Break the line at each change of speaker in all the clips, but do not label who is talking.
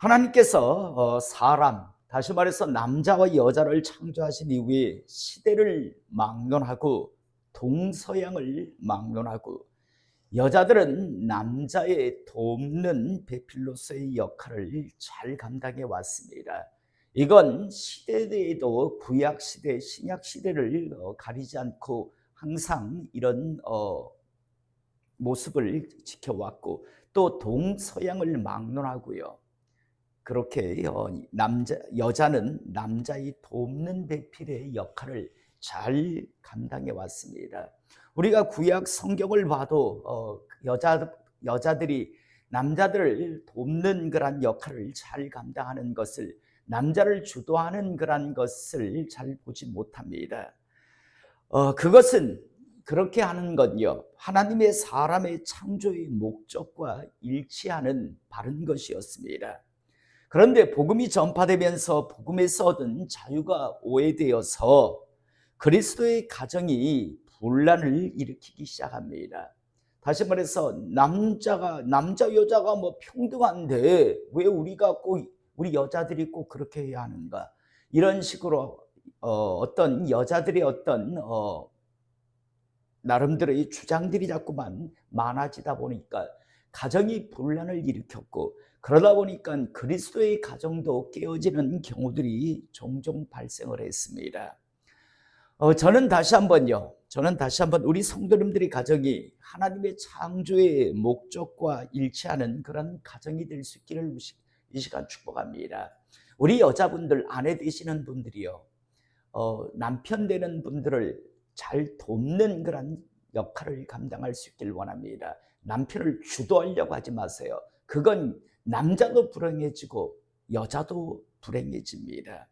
하나님께서 사람, 다시 말해서 남자와 여자를 창조하신 이후에 시대를 막론하고 동서양을 막론하고 여자들은 남자의 돕는 배필로서의 역할을 잘 감당해 왔습니다. 이건 시대에도 구약 시대, 신약 시대를 가리지 않고 항상 이런 모습을 지켜왔고 또 동서양을 막론하고요. 그렇게 여자는 남자의 돕는 배필의 역할을 잘 감당해 왔습니다. 우리가 구약 성경을 봐도 여자들이 남자들을 돕는 그런 역할을 잘 감당하는 것을, 남자를 주도하는 그런 것을 잘 보지 못합니다. 그것은 그렇게 하는 건요, 하나님의 사람의 창조의 목적과 일치하는 바른 것이었습니다. 그런데 복음이 전파되면서 복음에서 얻은 자유가 오해되어서 그리스도의 가정이 분란을 일으키기 시작합니다. 다시 말해서 남자 여자가 뭐 평등한데 왜 우리 여자들이 꼭 그렇게 해야 하는가, 이런 식으로 어떤 여자들의 어떤 나름대로의 주장들이 자꾸만 많아지다 보니까 가정이 분란을 일으켰고, 그러다 보니까 그리스도의 가정도 깨어지는 경우들이 종종 발생을 했습니다. 저는 다시 한번 우리 성도님들의 가정이 하나님의 창조의 목적과 일치하는 그런 가정이 될 수 있기를 이 시간 축복합니다. 우리 여자분들, 아내 되시는 분들이요, 남편 되는 분들을 잘 돕는 그런 역할을 감당할 수 있길 원합니다. 남편을 주도하려고 하지 마세요. 그건 남자도 불행해지고 여자도 불행해집니다.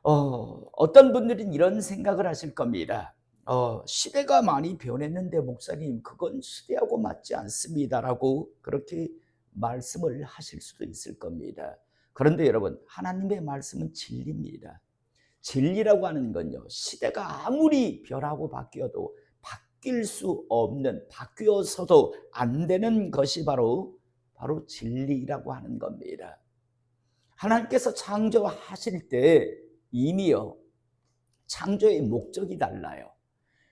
어떤 분들은 이런 생각을 하실 겁니다. 시대가 많이 변했는데 목사님, 그건 시대하고 맞지 않습니다라고 그렇게 말씀을 하실 수도 있을 겁니다. 그런데 여러분, 하나님의 말씀은 진리입니다. 진리라고 하는 건요, 시대가 아무리 변하고 바뀌어도 바뀔 수 없는, 바뀌어서도 안 되는 것이 바로 진리라고 하는 겁니다. 하나님께서 창조하실 때 이미요, 창조의 목적이 달라요.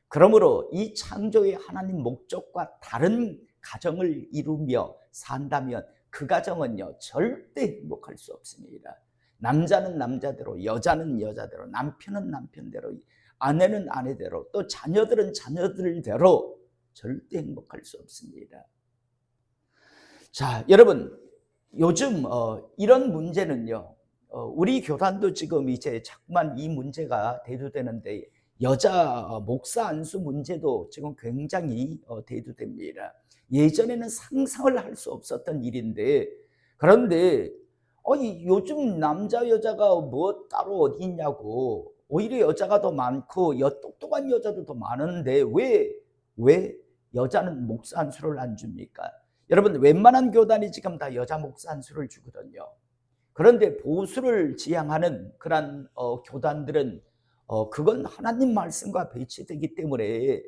그러므로 이 창조의 하나님 목적과 다른 가정을 이루며 산다면 그 가정은요, 절대 행복할 수 없습니다. 남자는 남자대로, 여자는 여자대로, 남편은 남편대로, 아내는 아내대로, 또 자녀들은 자녀들대로 절대 행복할 수 없습니다. 자, 여러분, 요즘 이런 문제는요, 우리 교단도 지금 이제 자꾸만 이 문제가 대두되는데, 여자 목사 안수 문제도 지금 굉장히 대두됩니다. 예전에는 상상을 할 수 없었던 일인데, 그런데 요즘 남자 여자가 뭐 따로 어디 있냐고, 오히려 여자가 더 많고 똑똑한 여자도 더 많은데 왜 여자는 목사 안수를 안 줍니까? 여러분, 웬만한 교단이 지금 다 여자 목사 안수를 주거든요. 그런데 보수를 지향하는 그런 교단들은 그건 하나님 말씀과 배치되기 때문에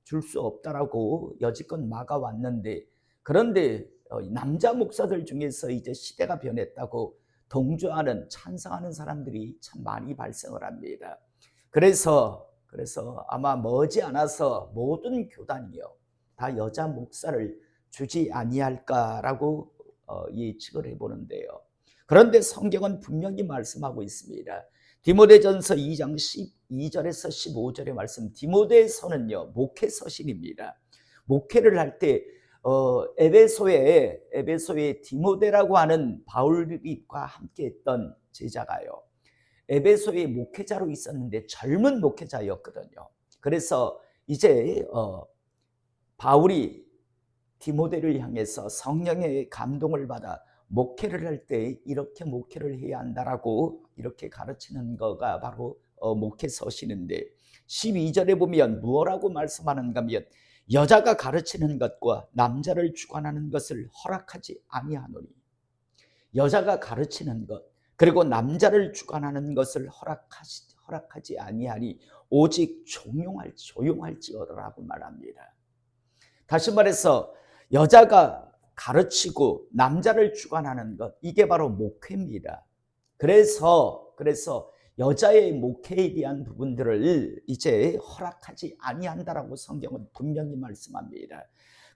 줄 수 없다라고 여지껏 막아왔는데, 그런데 남자 목사들 중에서 이제 시대가 변했다고 동조하는, 찬성하는 사람들이 참 많이 발생을 합니다. 그래서 아마 머지않아서 모든 교단이요, 다 여자 목사를 주지 아니할까라고 예측을 해보는데요. 그런데 성경은 분명히 말씀하고 있습니다. 디모데전서 2장 12절에서 15절의 말씀, 디모데서는요, 목회 서신입니다. 목회를 할 때 에베소에 디모데라고 하는 바울과 함께 했던 제자가요, 에베소의 목회자로 있었는데 젊은 목회자였거든요. 그래서 이제 바울이 디모데를 향해서 성령의 감동을 받아 목회를 할 때 이렇게 목회를 해야 한다라고 이렇게 가르치는 거가 바로 목회 서신인데, 12절에 보면 무엇라고 말씀하는가 하면, 여자가 가르치는 것과 남자를 주관하는 것을 허락하지 아니하노니, 여자가 가르치는 것 그리고 남자를 주관하는 것을 허락하지 아니하니 오직 조용할지어라라고 말합니다. 다시 말해서 여자가 가르치고 남자를 주관하는 것, 이게 바로 목회입니다. 그래서 여자의 목회에 대한 부분들을 이제 허락하지 아니한다라고 성경은 분명히 말씀합니다.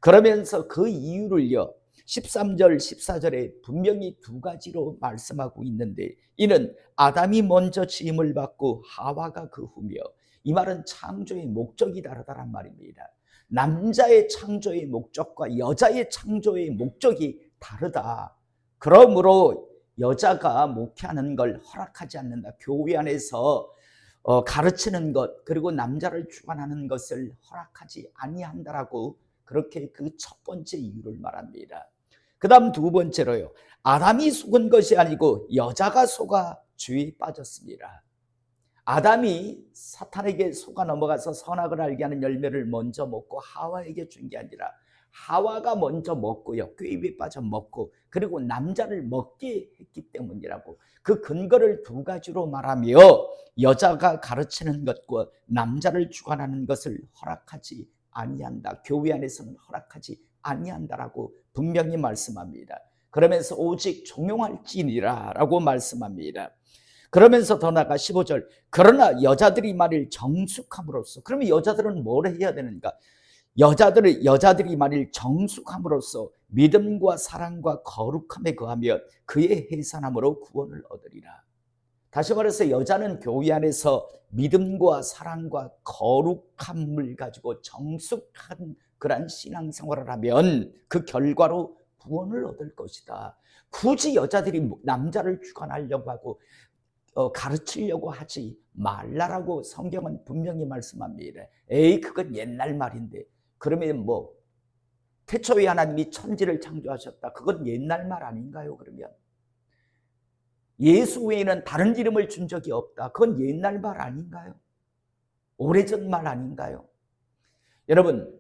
그러면서 그 이유를요, 13절 14절에 분명히 두 가지로 말씀하고 있는데, 이는 아담이 먼저 지음을 받고 하와가 그 후며, 이 말은 창조의 목적이 다르다란 말입니다. 남자의 창조의 목적과 여자의 창조의 목적이 다르다. 그러므로 여자가 목회하는 걸 허락하지 않는다. 교회 안에서 가르치는 것, 그리고 남자를 주관하는 것을 허락하지 아니한다라고, 그렇게 그 첫 번째 이유를 말합니다. 그 다음 두 번째로요, 아담이 속은 것이 아니고 여자가 속아 죄에 빠졌습니다. 아담이 사탄에게 속아 넘어가서 선악을 알게 하는 열매를 먼저 먹고 하와에게 준 게 아니라 하와가 먼저 먹고요, 꾀입에 빠져 먹고, 그리고 남자를 먹게 했기 때문이라고. 그 근거를 두 가지로 말하며 여자가 가르치는 것과 남자를 주관하는 것을 허락하지 아니한다, 교회 안에서는 허락하지 아니한다라고 분명히 말씀합니다. 그러면서 오직 종용할지니라 라고 말씀합니다. 그러면서 더 나아가 15절, 그러나 여자들이 만일 정숙함으로써, 그러면 여자들은 뭘 해야 되는가? 여자들이 만일 정숙함으로써 믿음과 사랑과 거룩함에 거하면 그의 해산함으로 구원을 얻으리라. 다시 말해서 여자는 교회 안에서 믿음과 사랑과 거룩함을 가지고 정숙한 그런 신앙생활을 하면 그 결과로 구원을 얻을 것이다. 굳이 여자들이 남자를 주관하려고 하고 가르치려고 하지 말라라고 성경은 분명히 말씀합니다. 에이, 그건 옛날 말인데. 그러면 뭐 태초에 하나님이 천지를 창조하셨다, 그건 옛날 말 아닌가요? 그러면 예수 외에는 다른 이름을 준 적이 없다, 그건 옛날 말 아닌가요? 오래전 말 아닌가요? 여러분,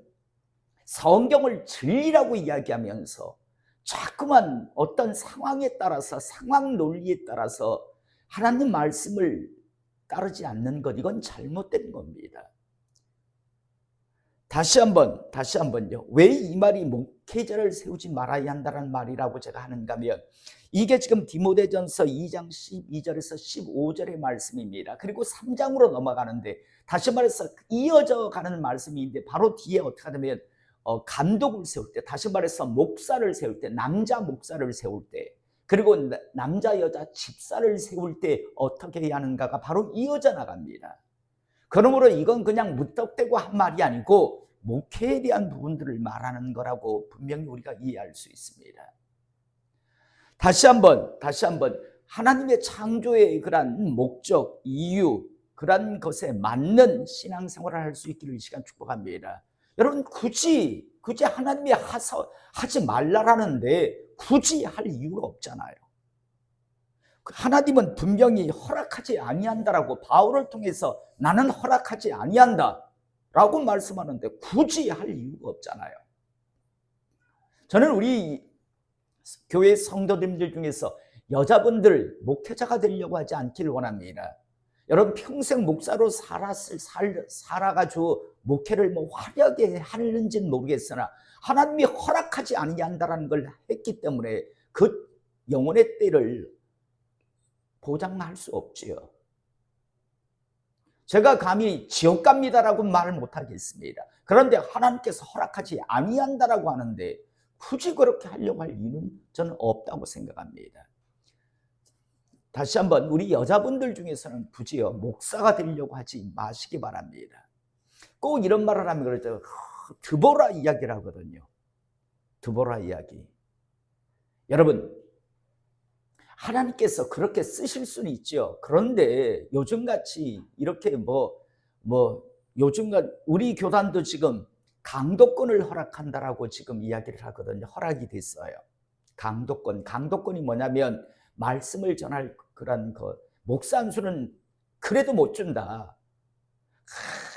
성경을 진리라고 이야기하면서 자꾸만 어떤 상황에 따라서, 상황 논리에 따라서 하나님 말씀을 따르지 않는 것, 이건 잘못된 겁니다. 다시 한번요. 왜 이 말이 목회자를 세우지 말아야 한다는 말이라고 제가 하는가 하면, 이게 지금 디모데전서 2장 12절에서 15절의 말씀입니다. 그리고 3장으로 넘어가는데, 다시 말해서 이어져 가는 말씀인데, 바로 뒤에 어떻게 하냐면 감독을 세울 때, 다시 말해서 목사를 세울 때, 남자 목사를 세울 때, 그리고 남자 여자 집사를 세울 때 어떻게 해야 하는가가 바로 이어져 나갑니다. 그러므로 이건 그냥 무턱대고 한 말이 아니고 목회에 대한 부분들을 말하는 거라고 분명히 우리가 이해할 수 있습니다. 다시 한번 하나님의 창조의 그런 목적, 이유, 그런 것에 맞는 신앙생활을 할 수 있기를 이 시간 축복합니다. 여러분, 굳이 하나님이 하지 말라라는데 굳이 할 이유가 없잖아요. 하나님은 분명히 허락하지 아니한다라고 바울을 통해서 나는 허락하지 아니한다 라고 말씀하는데 굳이 할 이유가 없잖아요. 저는 우리 교회 성도님들 중에서 여자분들 목회자가 되려고 하지 않기를 원합니다. 여러분, 평생 목사로 살아가지고 목회를 뭐 화려하게 하는지는 모르겠으나 하나님이 허락하지 아니한다라는 걸 했기 때문에 그 영혼의 때를 보장할 수 없지요. 제가 감히 지옥 갑니다라고 말을 못하겠습니다. 그런데 하나님께서 허락하지 아니한다라고 하는데 굳이 그렇게 하려고 할 이유는 저는 없다고 생각합니다. 다시 한번 우리 여자분들 중에서는 굳이요 목사가 되려고 하지 마시기 바랍니다. 꼭 이런 말을 하면 그러죠. 드보라 이야기를 하거든요. 드보라 이야기. 여러분, 하나님께서 그렇게 쓰실 수는 있죠. 그런데 요즘같이 이렇게 요즘같 우리 교단도 지금 강도권을 허락한다라고 지금 이야기를 하거든요. 허락이 됐어요. 강도권이 뭐냐면 말씀을 전할 그런 것. 목사 한 수는 그래도 못 준다.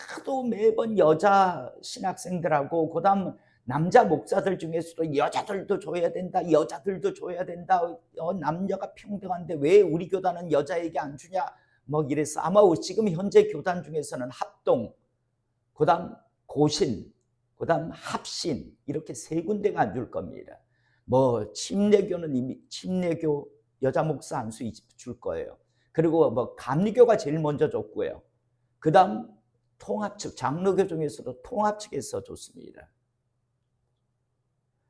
하도 매번 여자 신학생들하고 그다음 남자 목사들 중에서도 여자들도 줘야 된다, 남녀가 평등한데 왜 우리 교단은 여자에게 안 주냐, 뭐 이래서 아마 지금 현재 교단 중에서는 합동, 그다음 고신, 그다음 합신, 이렇게 세 군데가 안 줄 겁니다. 뭐 침례교는 이미 침례교 여자 목사 한 수 줄 거예요. 그리고 뭐 감리교가 제일 먼저 줬고요. 그다음 통합측, 장로교 중에서도 통합측에서 줬습니다.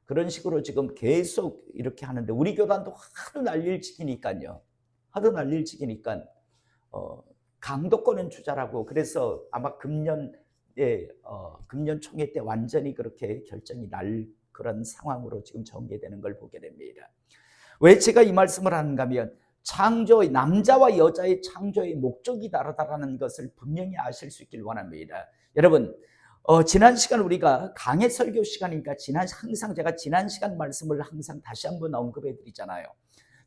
그런 식으로 지금 계속 이렇게 하는데 우리 교단도 하도 난리를 치니까요. 하도 난리를 치니까 강도권은 주자라고 그래서 아마 금년 총회 때 완전히 그렇게 결정이 날 그런 상황으로 지금 전개되는 걸 보게 됩니다. 왜 제가 이 말씀을 하는가 하면 창조의 남자와 여자의 창조의 목적이 다르다라는 것을 분명히 아실 수 있길 원합니다. 여러분 지난 시간 우리가 강해 설교 시간이니까 항상 제가 지난 시간 말씀을 항상 다시 한번 언급해 드리잖아요.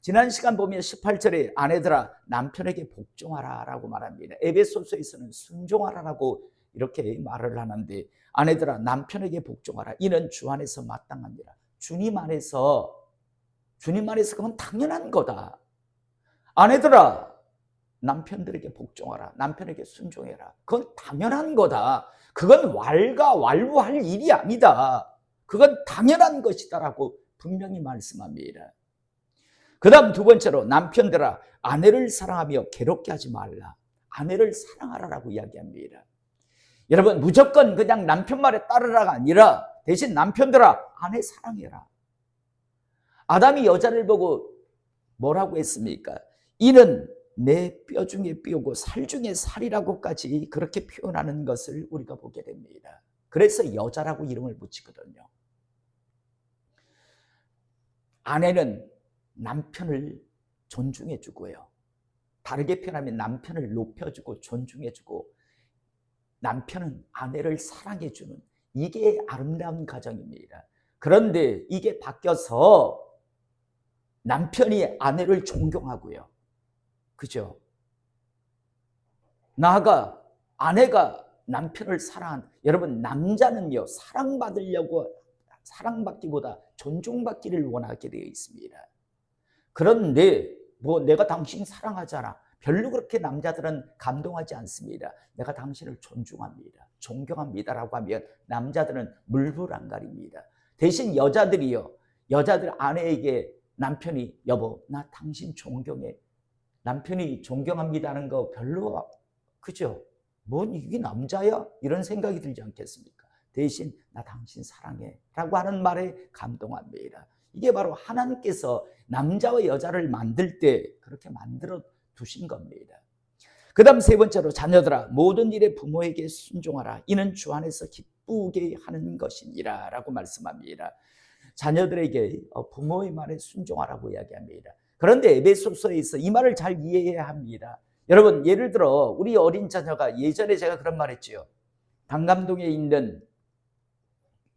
지난 시간 보면 18절에 아내들아 남편에게 복종하라 라고 말합니다. 에베소서에서는 순종하라라고 이렇게 말을 하는데 아내들아 남편에게 복종하라. 이는 주 안에서 마땅합니다. 주님 안에서 그건 당연한 거다. 아내들아 남편들에게 복종하라. 남편에게 순종해라. 그건 당연한 거다. 그건 왈가왈부할 일이 아니다. 그건 당연한 것이다라고 분명히 말씀합니다. 그 다음 두 번째로 남편들아 아내를 사랑하며 괴롭게 하지 말라. 아내를 사랑하라라고 이야기합니다. 여러분 무조건 그냥 남편 말에 따르라가 아니라 대신 남편들아 아내 사랑해라. 아담이 여자를 보고 뭐라고 했습니까? 이는 내 뼈 중에 뼈고 살 중에 살이라고까지 그렇게 표현하는 것을 우리가 보게 됩니다. 그래서 여자라고 이름을 붙이거든요. 아내는 남편을 존중해 주고요. 다르게 표현하면 남편을 높여주고 존중해 주고 남편은 아내를 사랑해 주는 이게 아름다운 가정입니다. 그런데 이게 바뀌어서 남편이 아내를 존경하고요. 그죠? 나아가 아내가 남편을 사랑한 여러분 남자는요 사랑받으려고 사랑받기보다 존중받기를 원하게 되어 있습니다. 그런데 뭐 내가 당신 사랑하잖아. 별로 그렇게 남자들은 감동하지 않습니다. 내가 당신을 존중합니다. 존경합니다라고 하면 남자들은 물불 안 가립니다. 대신 여자들이요. 여자들 아내에게 남편이 여보 나 당신 존경해. 남편이 존경합니다는 거 별로 그죠? 뭔 이게 남자야? 이런 생각이 들지 않겠습니까? 대신 나 당신 사랑해 라고 하는 말에 감동합니다. 이게 바로 하나님께서 남자와 여자를 만들 때 그렇게 만들어 두신 겁니다. 그 다음 세 번째로 자녀들아 모든 일에 부모에게 순종하라. 이는 주 안에서 기쁘게 하는 것이니라 라고 말씀합니다. 자녀들에게 부모의 말에 순종하라고 이야기합니다. 그런데 에베소서에서 이 말을 잘 이해해야 합니다. 여러분 예를 들어 우리 어린 자녀가 예전에 제가 그런 말 했죠. 당감동에 있는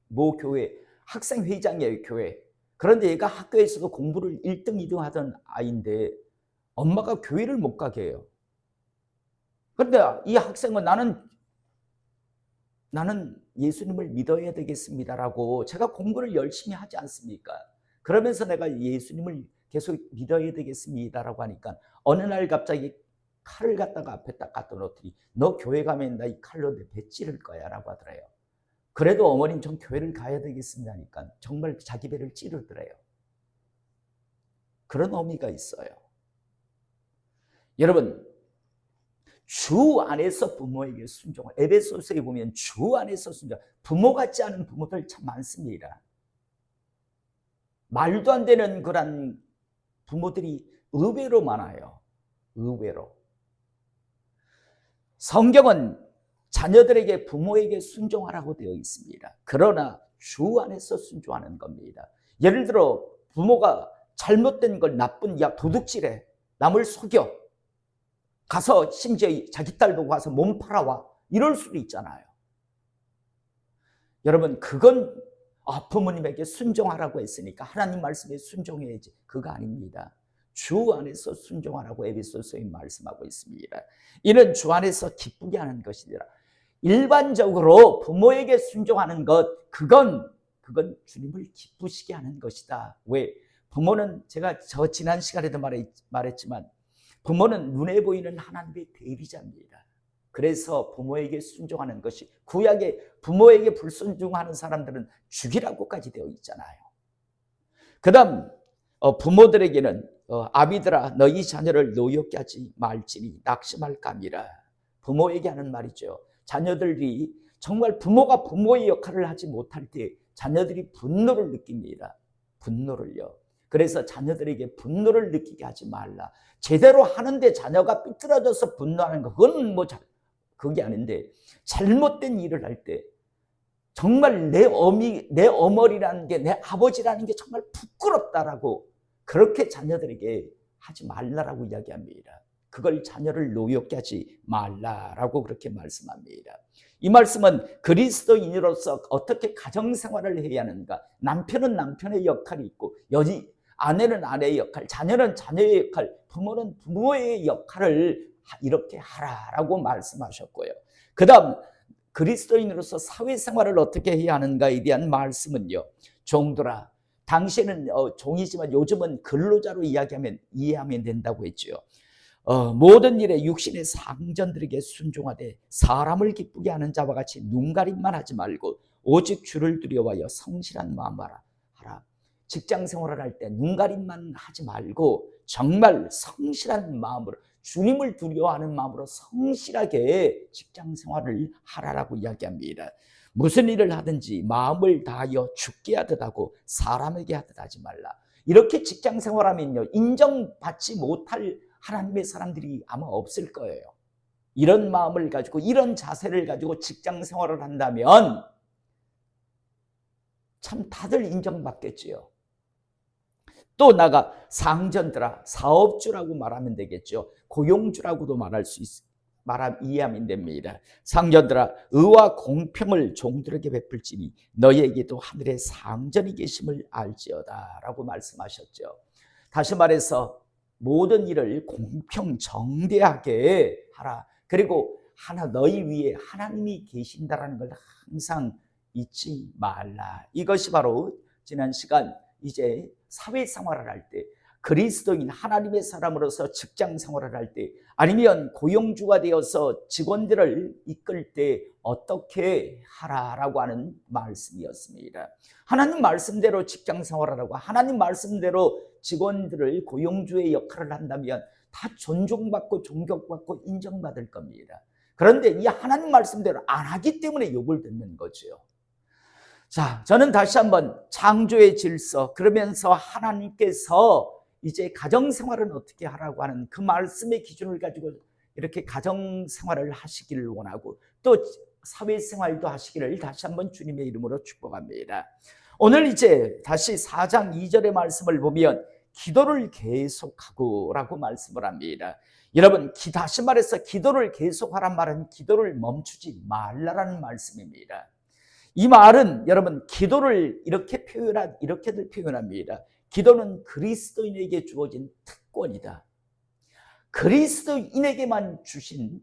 모 교회 학생회장이에요. 교회. 그런데 얘가 학교에서도 공부를 1등 2등 하던 아이인데 엄마가 교회를 못 가게 해요. 그런데 이 학생은 나는 예수님을 믿어야 되겠습니다라고 제가 공부를 열심히 하지 않습니까? 그러면서 내가 예수님을 계속 믿어야 되겠습니다라고 하니까 어느 날 갑자기 칼을 갖다가 앞에 딱 갖다 놓더니 너 교회 가면 나 이 칼로 내 배 찌를 거야 라고 하더래요. 그래도 어머님 전 교회를 가야 되겠습니다 하니까 정말 자기 배를 찌르더래요. 그런 의미가 있어요. 여러분 주 안에서 부모에게 순종을 에베소서에 보면 주 안에서 순종 부모 같지 않은 부모들 참 많습니다. 말도 안 되는 그런 부모들이 의외로 많아요. 의외로. 성경은 자녀들에게 부모에게 순종하라고 되어 있습니다. 그러나 주 안에서 순종하는 겁니다. 예를 들어 부모가 잘못된 걸 나쁜 도둑질해 남을 속여 가서 심지어 자기 딸도 가서 몸 팔아와 이럴 수도 있잖아요. 여러분 그건 부모님에게 순종하라고 했으니까 하나님 말씀에 순종해야지 그거 아닙니다. 주 안에서 순종하라고 에베소서에 말씀하고 있습니다. 이는 주 안에서 기쁘게 하는 것이니라. 일반적으로 부모에게 순종하는 것 그건 주님을 기쁘시게 하는 것이다. 왜? 부모는 제가 지난 시간에도 말했지만 부모는 눈에 보이는 하나님의 대리자입니다. 그래서 부모에게 순종하는 것이 구약에 부모에게 불순종하는 사람들은 죽이라고까지 되어 있잖아요. 그다음 부모들에게는 아비들아 너희 자녀를 노엽게 하지 말지니 낙심할 감이라. 부모에게 하는 말이죠. 자녀들이 정말 부모가 부모의 역할을 하지 못할 때 자녀들이 분노를 느낍니다. 분노를요. 그래서 자녀들에게 분노를 느끼게 하지 말라. 제대로 하는데 자녀가 삐뚤어져서 분노하는 거, 그건 뭐 그게 아닌데, 잘못된 일을 할 때 정말 내 어머니라는 게, 내 아버지라는 게 정말 부끄럽다라고 그렇게 자녀들에게 하지 말라라고 이야기합니다. 그걸 자녀를 노엽게 하지 말라라고 그렇게 말씀합니다. 이 말씀은 그리스도인으로서 어떻게 가정생활을 해야 하는가, 남편은 남편의 역할이 있고 아내는 아내의 역할, 자녀는 자녀의 역할, 부모는 부모의 역할을 이렇게 하라라고 말씀하셨고요. 그 다음 그리스도인으로서 사회생활을 어떻게 해야 하는가에 대한 말씀은요, 종들아 당신은 종이지만 요즘은 근로자로 이해하면 된다고 했죠. 모든 일에 육신의 상전들에게 순종하되 사람을 기쁘게 하는 자와 같이 눈가림만 하지 말고 오직 주를 두려워하여 성실한 마음으로 하라. 직장 생활을 할 때 눈가림만 하지 말고 정말 성실한 마음으로, 주님을 두려워하는 마음으로 성실하게 직장 생활을 하라라고 이야기합니다. 무슨 일을 하든지 마음을 다하여 죽게 하듯 하고 사람에게 하듯 하지 말라. 이렇게 직장 생활하면요, 인정받지 못할 하나님의 사람들이 아마 없을 거예요. 이런 마음을 가지고, 이런 자세를 가지고 직장 생활을 한다면 참 다들 인정받겠지요. 또 나가 상전들아, 사업주라고 말하면 되겠죠. 고용주라고도 이해하면 됩니다. 상전들아, 의와 공평을 종들에게 베풀지니 너희에게도 하늘에 상전이 계심을 알지어다 라고 말씀하셨죠. 다시 말해서 모든 일을 공평 정대하게 하라. 그리고 너희 위에 하나님이 계신다라는 걸 항상 잊지 말라. 이것이 바로 지난 시간 이제 사회생활을 할 때, 그리스도인 하나님의 사람으로서 직장 생활을 할 때, 아니면 고용주가 되어서 직원들을 이끌 때 어떻게 하라라고 하는 말씀이었습니다. 하나님 말씀대로 직장 생활을 하고 하나님 말씀대로 직원들을, 고용주의 역할을 한다면 다 존중받고 존경받고 인정받을 겁니다. 그런데 이 하나님 말씀대로 안 하기 때문에 욕을 듣는 거죠. 자, 저는 다시 한번 창조의 질서, 그러면서 하나님께서 이제 가정생활은 어떻게 하라고 하는 그 말씀의 기준을 가지고 이렇게 가정생활을 하시기를 원하고, 또 사회생활도 하시기를 다시 한번 주님의 이름으로 축복합니다. 오늘 이제 다시 4장 2절의 말씀을 보면 기도를 계속하고 라고 말씀을 합니다. 여러분, 다시 말해서 기도를 계속하란 말은 기도를 멈추지 말라라는 말씀입니다. 이 말은 여러분, 기도를 이렇게들 표현합니다. 기도는 그리스도인에게 주어진 특권이다. 그리스도인에게만 주신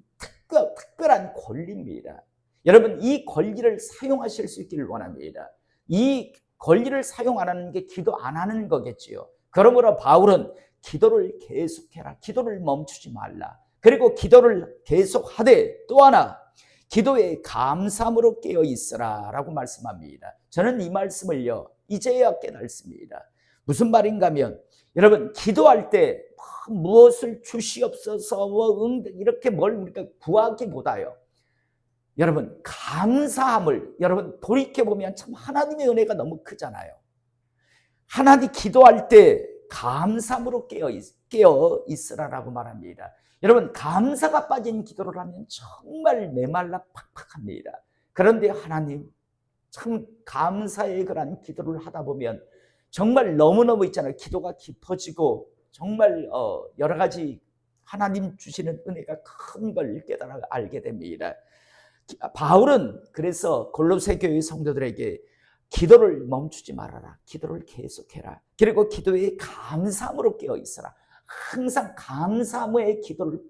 특별한 권리입니다. 여러분, 이 권리를 사용하실 수 있기를 원합니다. 이 권리를 사용 안 하는 게 기도 안 하는 거겠지요. 그러므로 바울은 기도를 계속해라, 기도를 멈추지 말라, 그리고 기도를 계속하되 또 하나 기도에 감사함으로 깨어 있으라 라고 말씀합니다. 저는 이 말씀을요 이제야 깨닫습니다. 무슨 말인가 하면, 여러분, 기도할 때 무엇을 주시옵소서 이렇게 뭘 우리가 구하기보다요, 여러분, 감사함을, 여러분 돌이켜보면 참 하나님의 은혜가 너무 크잖아요. 하나님 기도할 때 감사함으로 깨어 있으라라고 말합니다. 여러분, 감사가 빠진 기도를 하면 정말 메말라 팍팍합니다. 그런데 하나님, 참 감사의 그런 기도를 하다 보면 정말 너무너무 있잖아요. 기도가 깊어지고 정말 여러 가지 하나님 주시는 은혜가 큰 걸 깨달아 알게 됩니다. 바울은 그래서 골로새 교회 성도들에게 기도를 멈추지 말아라, 기도를 계속해라, 그리고 기도에 감사함으로 깨어 있어라, 항상 감사함의 기도를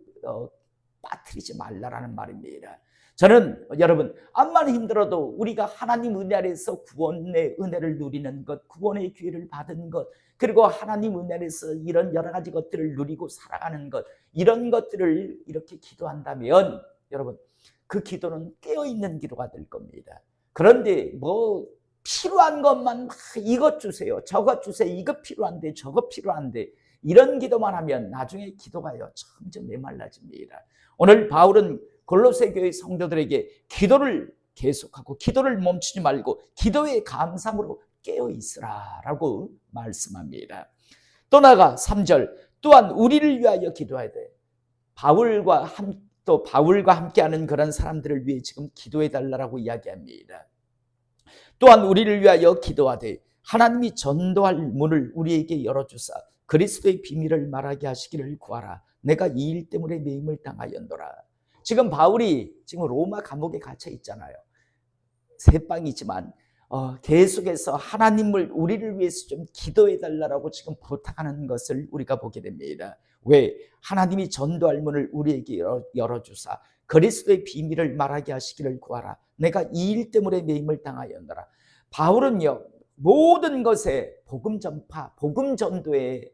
빠뜨리지 말라라는 말입니다. 저는 여러분, 암만 힘들어도 우리가 하나님 은혜 아래서 구원의 은혜를 누리는 것, 구원의 기회를 받은 것, 그리고 하나님 은혜 아래서 이런 여러 가지 것들을 누리고 살아가는 것, 이런 것들을 이렇게 기도한다면 여러분, 그 기도는 깨어있는 기도가 될 겁니다. 그런데 필요한 것만 막 이것 주세요, 저것 주세요, 이거 필요한데 저거 필요한데 이런 기도만 하면 나중에 기도가요 점점 메말라집니다. 오늘 바울은 골로새 교회 성도들에게 기도를 계속하고 기도를 멈추지 말고 기도의 감사함으로 깨어 있으라라고 말씀합니다. 또 나아가 3절 또한 우리를 위하여 기도해야 돼. 또 바울과 함께하는 그런 사람들을 위해 지금 기도해 달라고 이야기합니다. 또한 우리를 위하여 기도하되 하나님이 전도할 문을 우리에게 열어주사 그리스도의 비밀을 말하게 하시기를 구하라. 내가 이 일 때문에 매임을 당하였노라. 지금 바울이 지금 로마 감옥에 갇혀 있잖아요. 새빵이지만 계속해서 하나님을 우리를 위해서 좀 기도해 달라고 지금 부탁하는 것을 우리가 보게 됩니다. 왜? 하나님이 전도할 문을 우리에게 열어주사 그리스도의 비밀을 말하게 하시기를 구하라. 내가 이 일 때문에 매임을 당하였노라. 바울은요 모든 것에 복음 전파, 복음 전도에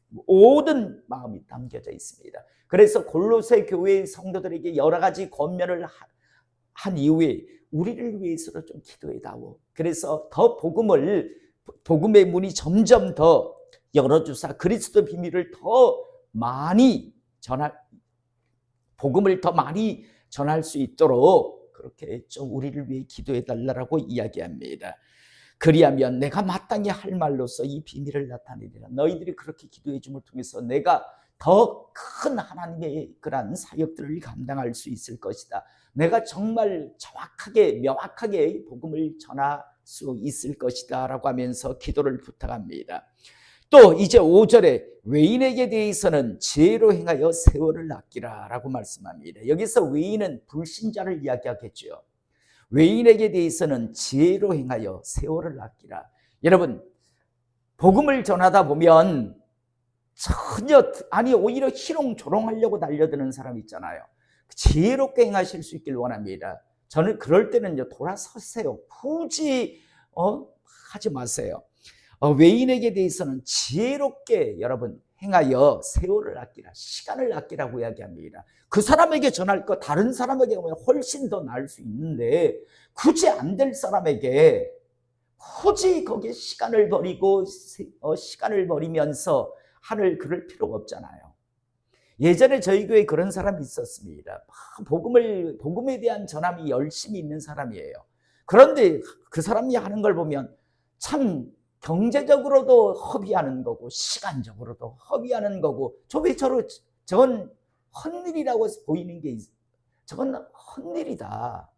모든 마음이 담겨져 있습니다. 그래서 골로새 교회의 성도들에게 여러 가지 권면을 한 이후에 우리를 위해서도 좀 기도해다오. 그래서 더 복음의 문이 점점 더 열어주사 그리스도 비밀을 더 많이 복음을 더 많이 전할 수 있도록 그렇게 좀 우리를 위해 기도해 달라고 이야기합니다. 그리하면 내가 마땅히 할 말로서 이 비밀을 나타내리라. 너희들이 그렇게 기도해 줌을 통해서 내가 더 큰 하나님의 그런 사역들을 감당할 수 있을 것이다. 내가 정말 정확하게 명확하게 복음을 전할 수 있을 것이다 라고 하면서 기도를 부탁합니다. 또 이제 5절에 외인에게 대해서는 지혜로 행하여 세월을 아끼라 라고 말씀합니다. 여기서 외인은 불신자를 이야기하겠죠. 외인에게 대해서는 지혜로 행하여 세월을 아끼라. 여러분 복음을 전하다 보면 오히려 희롱조롱하려고 달려드는 사람 있잖아요. 지혜롭게 행하실 수 있길 원합니다. 저는 그럴 때는요 돌아서세요. 굳이 하지 마세요. 외인에게 대해서는 지혜롭게 여러분 행하여 세월을 아끼라, 시간을 아끼라고 이야기합니다. 그 사람에게 전할 거 다른 사람에게 하면 훨씬 더 나을 수 있는데 굳이 안 될 사람에게 굳이 거기에 시간을 버리면서 그럴 필요가 없잖아요. 예전에 저희 교회에 그런 사람이 있었습니다. 복음에 대한 전함이 열심히 있는 사람이에요. 그런데 그 사람이 하는 걸 보면 참 경제적으로도 허비하는 거고 시간적으로도 허비하는 거고 저건 헛일이라고 보이는 게 저건 헛일이다.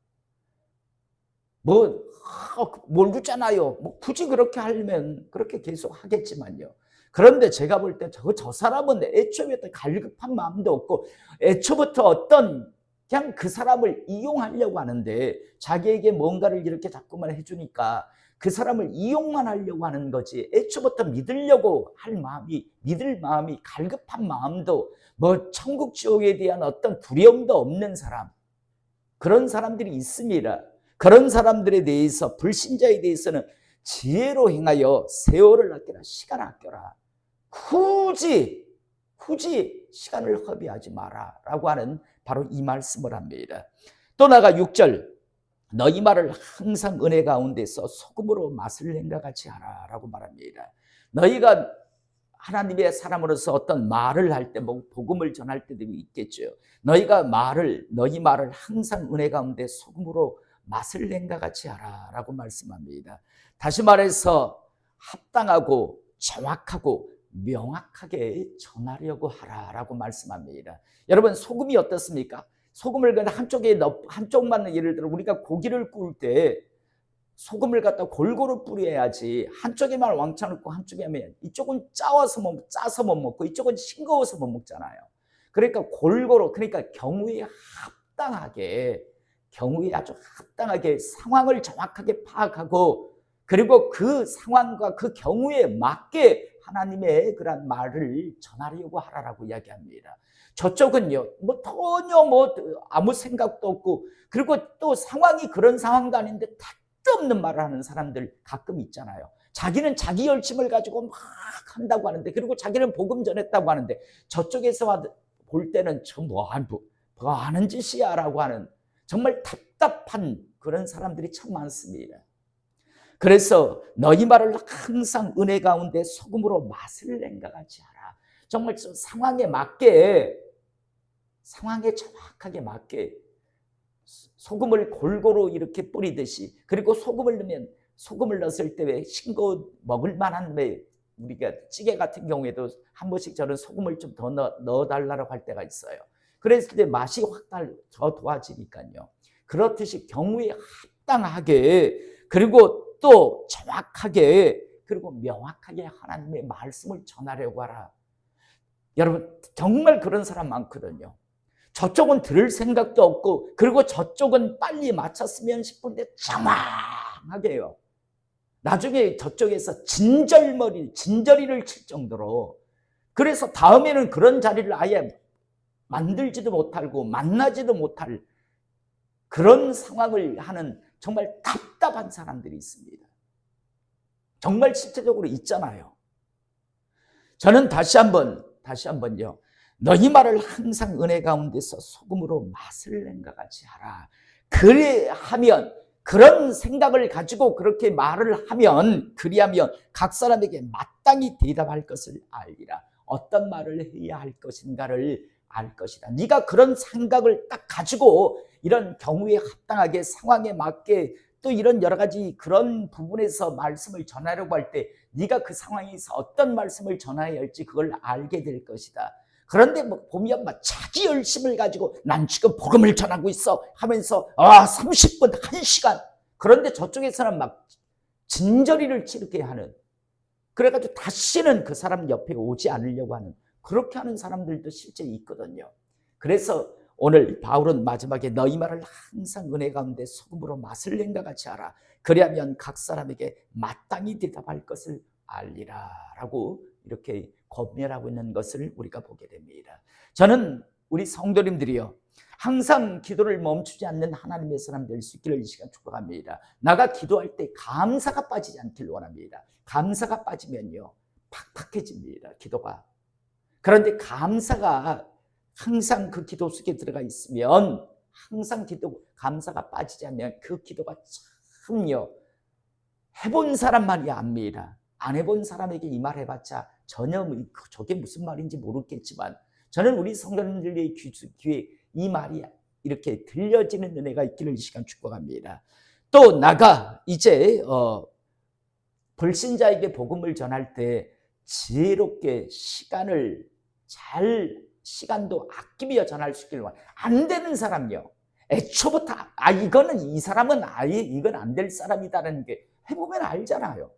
모르잖아요. 굳이 그렇게 하려면 그렇게 계속 하겠지만요. 그런데 제가 볼 때 저 사람은 애초부터 갈급한 마음도 없고 애초부터 그냥 그 사람을 이용하려고 하는데 자기에게 뭔가를 이렇게 자꾸만 해주니까 그 사람을 이용만 하려고 하는 거지 애초부터 믿을 마음이 갈급한 마음도 천국 지옥에 대한 어떤 두려움도 없는 사람, 그런 사람들이 있습니다. 그런 사람들에 대해서 불신자에 대해서는 지혜로 행하여 세월을 아껴라, 시간을 아껴라. 굳이 시간을 허비하지 마라 라고 하는 바로 이 말씀을 합니다. 또 나아가 6절 너희 말을 항상 은혜 가운데서 소금으로 맛을 낸 것 같이 하라 라고 말합니다. 너희가 하나님의 사람으로서 어떤 말을 할 때 복음을 전할 때도 있겠죠. 너희 말을 항상 은혜 가운데 소금으로 맛을 낸 것 같이 하라 라고 말씀합니다. 다시 말해서 합당하고 정확하고 명확하게 전하려고 하라라고 말씀합니다. 여러분 소금이 어떻습니까? 소금을 그냥 한쪽만 예를 들어 우리가 고기를 구울 때 소금을 갖다 골고루 뿌려야지 한쪽에만 왕창 넣고 한쪽에 하면 이쪽은 짜서 못 먹고 이쪽은 싱거워서 못 먹잖아요. 그러니까 경우에 아주 합당하게 상황을 정확하게 파악하고 그리고 그 상황과 그 경우에 맞게 하나님의 그런 말을 전하려고 하라라고 이야기합니다. 저쪽은요, 전혀 아무 생각도 없고, 그리고 또 상황이 그런 상황도 아닌데 택도 없는 말을 하는 사람들 가끔 있잖아요. 자기는 자기 열심을 가지고 막 한다고 하는데, 그리고 자기는 복음 전했다고 하는데, 저쪽에서 볼 때는 뭐 하는 짓이야 라고 하는 정말 답답한 그런 사람들이 참 많습니다. 그래서 너희 말을 항상 은혜 가운데 소금으로 맛을 낸것 같이 하라. 정말 상황에 맞게, 상황에 정확하게 맞게 소금을 골고루 이렇게 뿌리듯이, 그리고 소금을 넣으면, 소금을 넣었을 때 왜 싱거워 먹을 만한, 왜 우리가 찌개 같은 경우에도 한 번씩 저는 소금을 좀 더 넣어달라고 할 때가 있어요. 그랬을 때 맛이 확 더 좋아지니까요. 그렇듯이 경우에 합당하게, 그리고 또 정확하게, 그리고 명확하게 하나님의 말씀을 전하려고 하라. 여러분 정말 그런 사람 많거든요. 저쪽은 들을 생각도 없고, 그리고 저쪽은 빨리 맞췄으면 싶은데 장황하게요. 나중에 저쪽에서 진저리를 칠 정도로. 그래서 다음에는 그런 자리를 아예 만들지도 못하고 만나지도 못할 그런 상황을 하는 정말 답답한 사람들이 있습니다. 정말 실제적으로 있잖아요. 저는 다시 한번요. 너희 말을 항상 은혜 가운데서 소금으로 맛을 낸 것 같이 하라. 그리하면, 그런 생각을 가지고 그렇게 말을 하면, 그리하면 각 사람에게 마땅히 대답할 것을 알리라. 어떤 말을 해야 할 것인가를 알 것이다. 네가 그런 생각을 딱 가지고 이런 경우에 합당하게, 상황에 맞게, 또 이런 여러 가지 그런 부분에서 말씀을 전하려고 할 때 네가 그 상황에서 어떤 말씀을 전해야 할지 그걸 알게 될 것이다. 그런데 뭐 보면 막 자기 열심을 가지고 난 지금 복음을 전하고 있어 하면서 30분, 1시간, 그런데 저쪽에서는 막 진저리를 치르게 하는, 그래가지고 다시는 그 사람 옆에 오지 않으려고 하는, 그렇게 하는 사람들도 실제 있거든요. 그래서 오늘 바울은 마지막에 너희 말을 항상 은혜 가운데 소금으로 맛을 낸것 같이 하라. 그리하면 각 사람에게 마땅히 대답할 것을 알리라 라고 이렇게 권면하고 있는 것을 우리가 보게 됩니다. 저는 우리 성도님들이요, 항상 기도를 멈추지 않는 하나님의 사람 될 수 있기를 이 시간 축복합니다. 나가 기도할 때 감사가 빠지지 않기를 원합니다. 감사가 빠지면요 팍팍해집니다, 기도가. 그런데 감사가 항상 그 기도 속에 들어가 있으면, 항상 감사가 빠지지 않으면 그 기도가 참요, 해본 사람만이 압니다. 안 해본 사람에게 이 말 해봤자 전혀 저게 무슨 말인지 모르겠지만, 저는 우리 성도님들의 귀에 이 말이 이렇게 들려지는 은혜가 있기를 이 시간 축복합니다. 또 나가 이제 불신자에게 복음을 전할 때 지혜롭게 시간도 아끼며 전할 수 있기를 원합니다. 안 되는 사람요, 애초부터 이거는, 이 사람은 아예 이건 안 될 사람이다라는 게 해보면 알잖아요.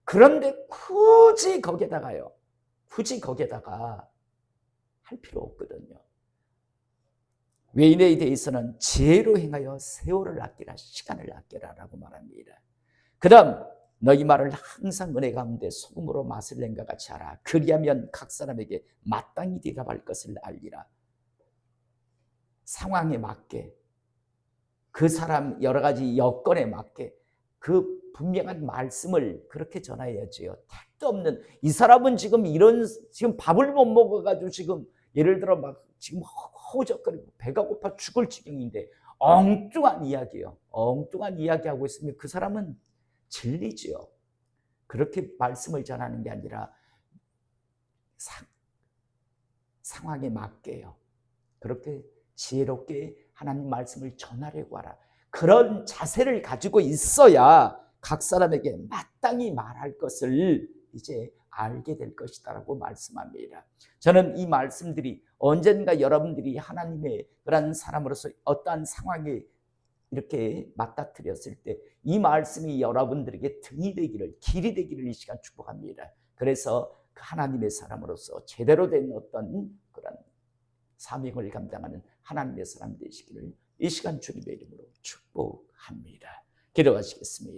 그런데 굳이 거기에다가 할 필요 없거든요. 외인에 대해서는 지혜로 행하여 세월을 아끼라, 시간을 아끼라라고 말합니다. 그 다음, 너희 말을 항상 은혜 가운데 소금으로 맛을 낸 것 같이 하라. 그리하면 각 사람에게 마땅히 대답할 것을 알리라. 상황에 맞게, 그 사람 여러 가지 여건에 맞게 그 분명한 말씀을 그렇게 전해야지요. 택도 없는, 이 사람은 지금 지금 밥을 못 먹어가지고 지금 예를 들어 막 지금 허우적거리고 배가 고파 죽을 지경인데 엉뚱한 이야기예요. 엉뚱한 이야기하고 있으면 그 사람은 진리지요. 그렇게 말씀을 전하는 게 아니라 상황에 맞게요. 그렇게 지혜롭게 하나님 말씀을 전하려고 하라. 그런 자세를 가지고 있어야 각 사람에게 마땅히 말할 것을 이제 알게 될 것이다라고 말씀합니다. 저는 이 말씀들이 언젠가 여러분들이 하나님의 그런 사람으로서 어떠한 상황에 이렇게 맞닥뜨렸을 때 이 말씀이 여러분들에게 등이 되기를, 길이 되기를 이 시간 축복합니다. 그래서 하나님의 사람으로서 제대로 된 어떤 그런 사명을 감당하는 하나님의 사람 되시기를 이 시간 주님의 이름으로 축복합니다. 기도하시겠습니다.